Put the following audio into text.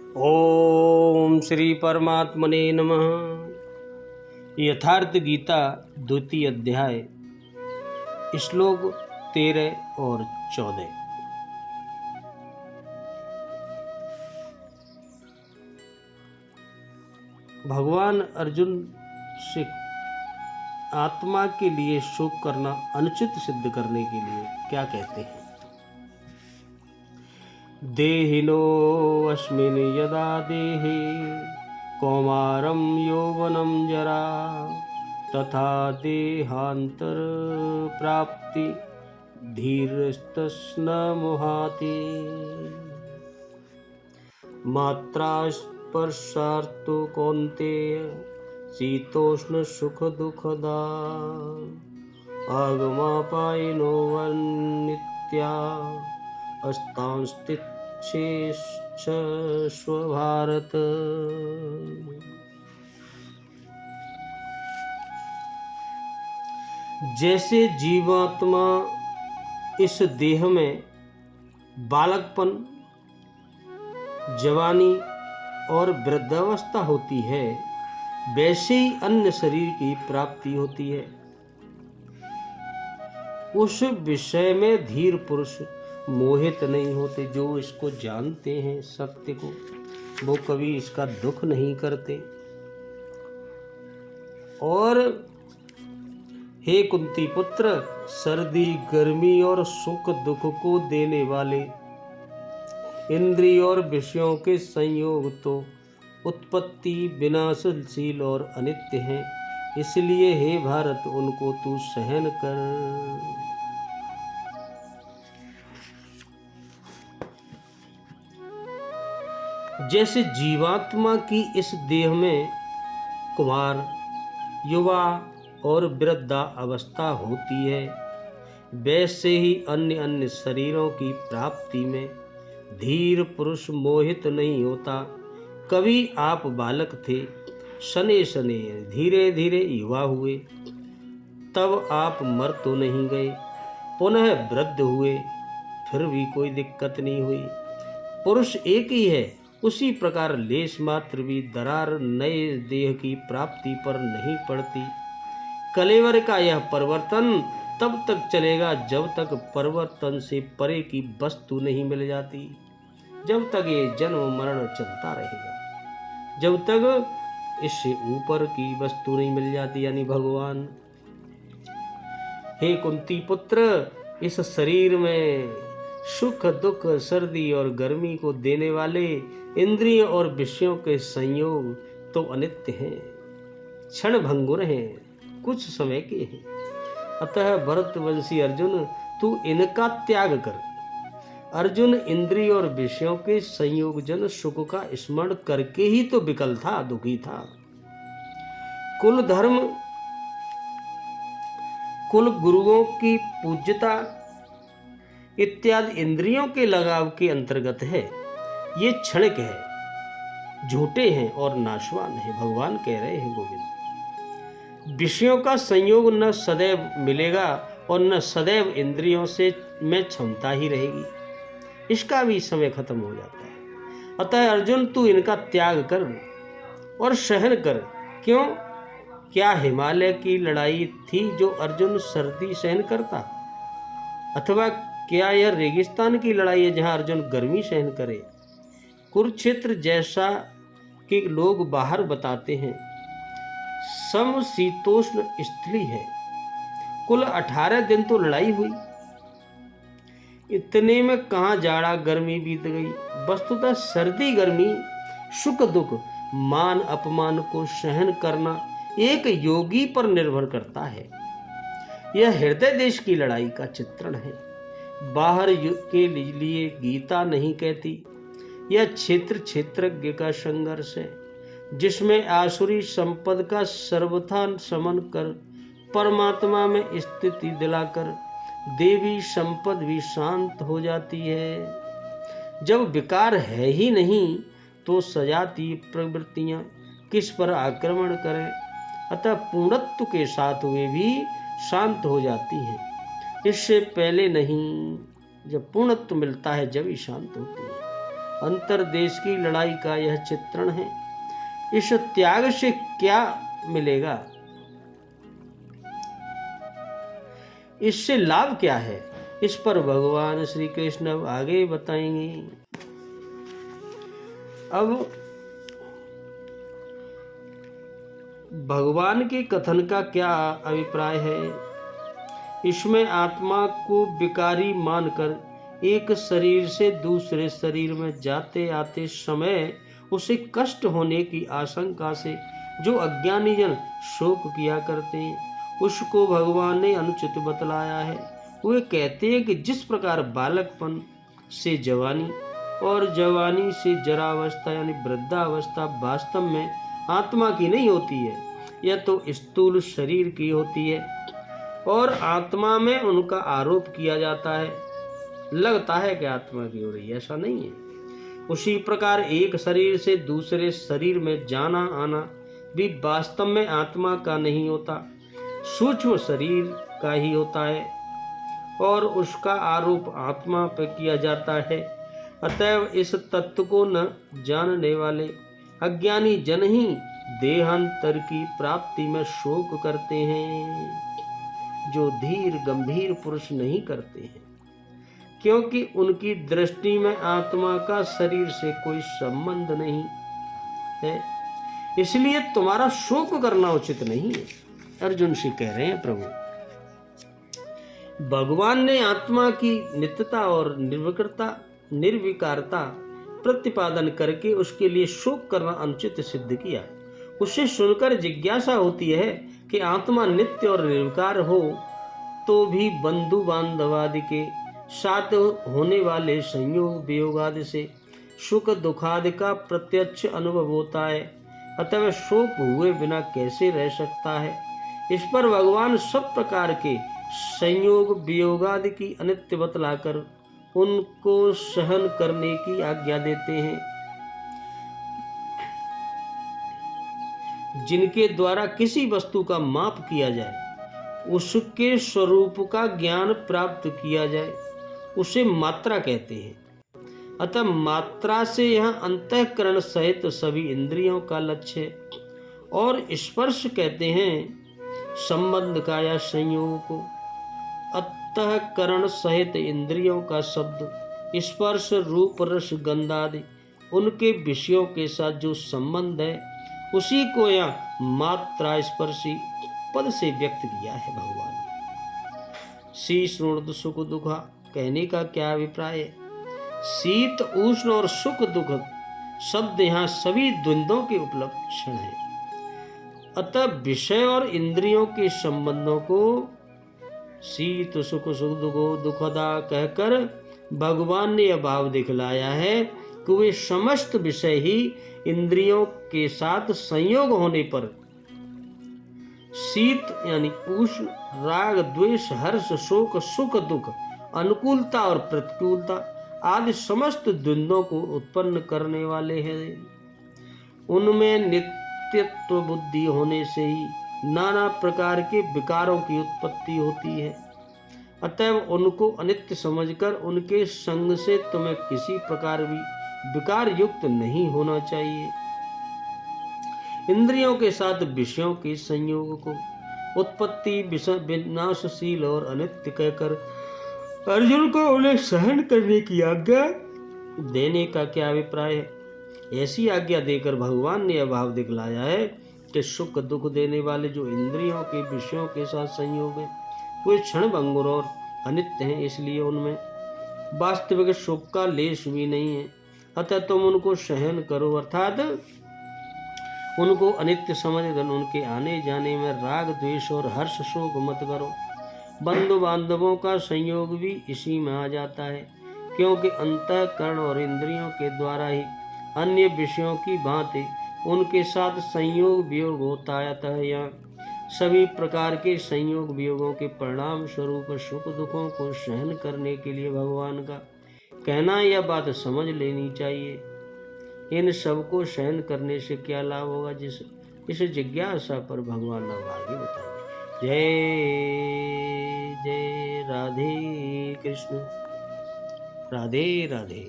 ओम श्री परमात्मने नमः। यथार्थ गीता द्वितीय अध्याय श्लोक 13 और 14। भगवान अर्जुन से आत्मा के लिए शोक करना अनुचित सिद्ध करने के लिए क्या कहते हैं? देहिनोऽस्मिन् यदा देहे कौमारं यौवनं जरा तथा देहांतर प्राप्ति धीरस्तस्न मोहाति। मात्रा स्पर्शार्तो कौन्तेय शीतोष्ण सुख दुखदा आगमापायिनो वन्नित्या अस्तांस्तिच्छेश्च स्वभारत। जैसे जीवात्मा इस देह में बालकपन, जवानी और वृद्धावस्था होती है, वैसे ही अन्य शरीर की प्राप्ति होती है। उस विषय में धीर पुरुष मोहित नहीं होते। जो इसको जानते हैं सत्य को, वो कभी इसका दुख नहीं करते। और हे कुंती पुत्र, सर्दी, गर्मी और सुख दुख को देने वाले इंद्रिय और विषयों के संयोग तो उत्पत्ति, विनाशशील और अनित्य हैं। इसलिए हे भारत, उनको तू सहन कर। जैसे जीवात्मा की इस देह में कुमार, युवा और वृद्धा अवस्था होती है, वैसे ही अन्य अन्य शरीरों की प्राप्ति में धीर पुरुष मोहित नहीं होता। कभी आप बालक थे, सने सने धीरे धीरे युवा हुए, तब आप मर तो नहीं गए। पुनः वृद्ध हुए, फिर भी कोई दिक्कत नहीं हुई। पुरुष एक ही है। उसी प्रकार लेश मात्र भी दरार नए देह की प्राप्ति पर नहीं पड़ती। कलेवर का यह परिवर्तन तब तक चलेगा जब तक परिवर्तन से परे की वस्तु नहीं मिल जाती। जब तक ये जन्म मरण चलता रहेगा, जब तक इससे ऊपर की वस्तु नहीं मिल जाती, यानी भगवान। हे कुंती पुत्र, इस शरीर में सुख दुख, सर्दी और गर्मी को देने वाले इंद्रिय और विषयों के संयोग तो अनित्य हैं, क्षण भंगुर हैं, कुछ समय के हैं। अतः भरतवंशी अर्जुन, तू इनका त्याग कर। अर्जुन इंद्रिय और विषयों के संयोगजन सुख का स्मरण करके ही तो विकल था, दुखी था। कुल धर्म, कुल गुरुओं की पूज्यता इत्यादि इंद्रियों के लगाव के अंतर्गत है। ये क्षणिक है, झूठे हैं और नाशवान है। भगवान कह रहे हैं गोविंद, विषयों का संयोग न सदैव मिलेगा और न सदैव इंद्रियों से में क्षमता ही रहेगी। इसका भी समय खत्म हो जाता है। अतः अर्जुन, तू इनका त्याग कर और सहन कर। क्यों? क्या हिमालय की लड़ाई थी जो अर्जुन सर्दी सहन करता? अथवा क्या यह रेगिस्तान की लड़ाई है जहां अर्जुन गर्मी सहन करे? कुरुक्षेत्र जैसा कि लोग बाहर बताते हैं, समशीतोष्ण स्थली है। कुल 18 दिन तो लड़ाई हुई। इतने में कहाँ जाड़ा गर्मी बीत गई। वस्तुतः सर्दी गर्मी, सुख दुख, मान अपमान को सहन करना एक योगी पर निर्भर करता है। यह हृदय देश की लड़ाई का चित्रण है। बाहर के लिए गीता नहीं कहती। यह क्षेत्र क्षेत्रज्ञ का संघर्ष है, जिसमें आसुरी संपद का सर्वथा समन कर परमात्मा में स्थिति दिलाकर देवी संपद भी शांत हो जाती है। जब विकार है ही नहीं तो सजाती प्रवृत्तियां किस पर आक्रमण करें। अतः पूर्णत्व के साथ वे भी शांत हो जाती हैं। इससे पहले नहीं, जब पूर्णत्व मिलता है जब ही शांत होती है। अंतर्देश की लड़ाई का यह चित्रण है। इस त्याग से क्या मिलेगा, इससे लाभ क्या है, इस पर भगवान श्री कृष्ण अब आगे बताएंगे। अब भगवान के कथन का क्या अभिप्राय है। इसमें आत्मा को विकारी मानकर एक शरीर से दूसरे शरीर में जाते आते समय उसे कष्ट होने की आशंका से जो अज्ञानी जन शोक किया करते हैं, उसको भगवान ने अनुचित बतलाया है। वे कहते हैं कि जिस प्रकार बालकपन से जवानी और जवानी से जरावस्था यानी वृद्धावस्था वास्तव में आत्मा की नहीं होती है, यह तो स्थूल शरीर की होती है और आत्मा में उनका आरोप किया जाता है, लगता है कि आत्मा की हो रही है, ऐसा नहीं है। उसी प्रकार एक शरीर से दूसरे शरीर में जाना आना भी वास्तव में आत्मा का नहीं होता, सूक्ष्म शरीर का ही होता है और उसका आरोप आत्मा पर किया जाता है। अतएव इस तत्व को न जानने वाले अज्ञानी जन ही देहांतर की प्राप्ति में शोक करते हैं, जो धीर गंभीर पुरुष नहीं करते हैं, क्योंकि उनकी दृष्टि में आत्मा का शरीर से कोई संबंध नहीं है। इसलिए तुम्हारा शोक करना उचित नहीं है। अर्जुन से कह रहे हैं, प्रभु भगवान ने आत्मा की नित्यता और निर्विकारता प्रतिपादन करके उसके लिए शोक करना अनुचित सिद्ध किया। उससे सुनकर जिज्ञासा होती है कि आत्मा नित्य और निर्विकार हो तो भी बंधु बांधवादि के साथ होने वाले संयोग वियोग आदि से सुख दुखादि का प्रत्यक्ष अनुभव होता है, अतः शोक हुए बिना कैसे रह सकता है। इस पर भगवान सब प्रकार के संयोग वियोगादि की अनित्य बतलाकर उनको सहन करने की आज्ञा देते हैं, जिनके द्वारा किसी वस्तु का माप किया जाए, उसके स्वरूप का ज्ञान प्राप्त किया जाए, उसे मात्रा कहते हैं। अतः मात्रा से यहाँ अंतःकरण सहित सभी इंद्रियों का लक्ष्य है और स्पर्श कहते हैं संबंध का या संयोग को। अंतःकरण सहित इंद्रियों का शब्द स्पर्श रूप रस गंध आदि उनके विषयों के साथ जो संबंध है, उसी को यहाँ मात्रा स्पर्शी पद से व्यक्त किया है भगवान ने। शीश ऋण सुख दुख कहने का क्या अभिप्राय है। शीत उष्ण और सुख दुख शब्द यहाँ सभी द्वंद्वों के उपलक्षण है। अतः विषय और इंद्रियों के संबंधों को शीत सुख सुख दुखो दुखदा कहकर भगवान ने यह भाव दिखलाया है कि वे समस्त विषय ही इंद्रियों के साथ संयोग होने पर शीत यानी उष्ण, राग द्वेष, हर्ष, शोक, सुख दुख, अनुकूलता और प्रतिकूलता आदि समस्त द्वंद्वों को उत्पन्न करने वाले हैं। उनमें नित्यत्व बुद्धि होने से ही नाना प्रकार के विकारों की उत्पत्ति होती है। अतएव उनको अनित्य समझकर उनके संग से तुम्हें किसी प्रकार भी विकार युक्त नहीं होना चाहिए। इंद्रियों के साथ विषयों के संयोग को उत्पत्ति विनाशशील और अनित्य कहकर अर्जुन को उन्हें सहन करने की आज्ञा देने का क्या अभिप्राय है। ऐसी आज्ञा देकर भगवान ने यह भाव दिखलाया है कि सुख दुख देने वाले जो इंद्रियों के विषयों के साथ संयोग है, वे क्षण भंगुर और अनित्य हैं, इसलिए उनमें वास्तविक सुख का लेश भी नहीं है। अतः तुम उनको सहन करो, अर्थात उनको अनित्य समझकर उनके आने जाने में राग द्वेष और हर्ष शोक मत करो। बंधु बांधवों का संयोग भी इसी में आ जाता है, क्योंकि अंतःकरण और इंद्रियों के द्वारा ही अन्य विषयों की भांति उनके साथ संयोग वियोग होता है। यहाँ सभी प्रकार के संयोग वियोगों के परिणाम स्वरूप सुख दुखों को सहन करने के लिए भगवान का कहना यह बात समझ लेनी चाहिए। इन सब को सहन करने से क्या लाभ होगा, इस जिज्ञासा पर भगवान अब आगे बताएंगे। जय जय राधे कृष्ण, राधे राधे।